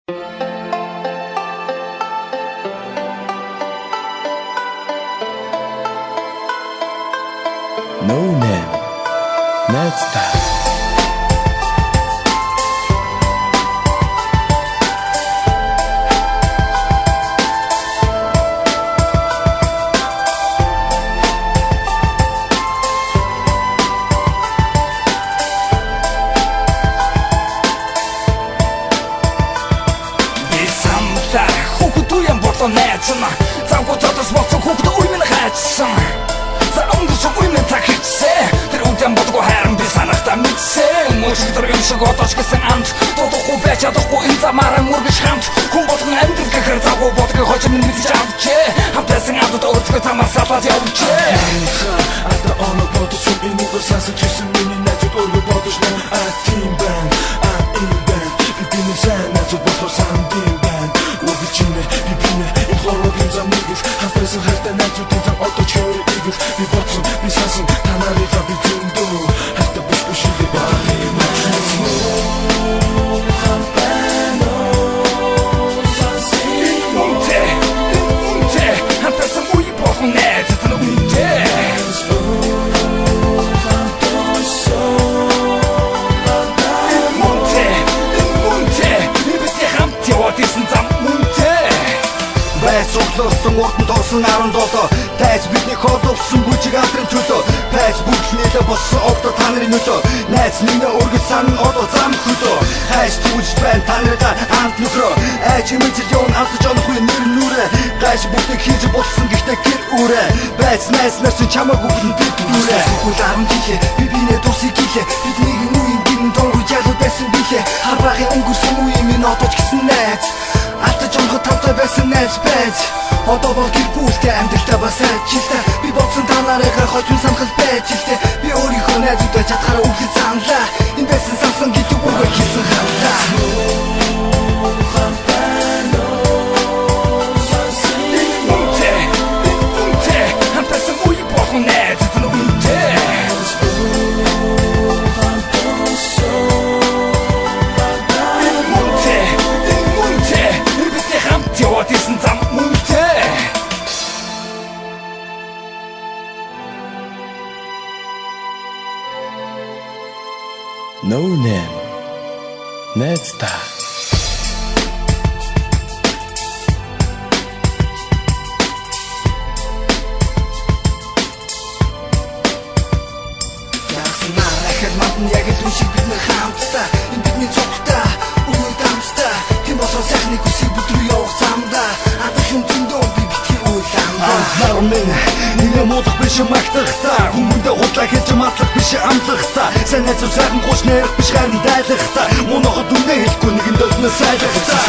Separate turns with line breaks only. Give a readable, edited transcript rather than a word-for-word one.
No name. Next time.
Найцна завгүй цодос боцсон хүүхд үе минь хайцсан за өнгөрсөн үе минь тахицээ тэр үдэн бодгоо хайран би санахтаа мэдсэн мөчтөр юм шиг одооч гэсэн амт дутахгүй байж чадахгүй энэ замаараа мөргөж хамт хүн болгон амьдрал гэхэр завгүй бодгийг хожим минь мэдж авчээ хамтасан амтд өөрсгөө замаар салаад явжээ
ата оноо бодсон энэ үгээр сансаж исэн миний найзууд өөрөө бодож нам атим бан биний сайн найзууд болохоор сандин бан үргэлжлэнэ биний энэ хорвогийн зам нэгс хамтсан хайртай найзуудын зам одоо ч өөр игс би бодсон би сансан та нарыг би зөндөө хайртай бүсгүй шилээ бааны
Цуглуулсан урдан тоосон 17 тайз бидний хооловсон бүжиг амтрын төлөө тайз бүхнээлээ болсон огт та нарын нөлөө найз минь өргөж сан одоо зам хөлөө хайш түлж байна та нарыг амт нөхрөө айж мэдэл юм алж онох үе нэр нүрэ гайш бүгдийг хийж болсон гэхдээ гэр үрэ байц найз нарчин чамаг бүгд дүүрэ сүхүүл 10 жилээ би бинэ дусыг гэлээ бидний нүийн гин донго ялуу байсан билээ харбагийн өнгөрсөн үе минь одоо ч гэсэн найз Алтаж онго тавтай байсан найз байж одоо бол гэр бүлтэй амьдралтай бас ажилтай би бодсон та нарыгаа хожим санахал байж илтэй би өөрийнхөө найзуудаа чадхаараа үхэл саналаа энэ байсан сансан гэдэг бүгд хийсэн хамлаа
No name. Next time.
Яг л үшиг бид нар хамтдаа энэ бидний цогтой үгүй дамжтай тийм болоо сайхныг үсэг бүдрүү явах замдаа атах юм зөндөө би битгий уйлаамдаа нармын нэр муудах биш магтахтаа хүмүүндээ худлаа хийж матлах биш амлахтаа сайн найз сайхан гош нэрх биш харин дайлахтаа мунахад үнэ хэлэхгүй нэгэн дөснө сайлахтаа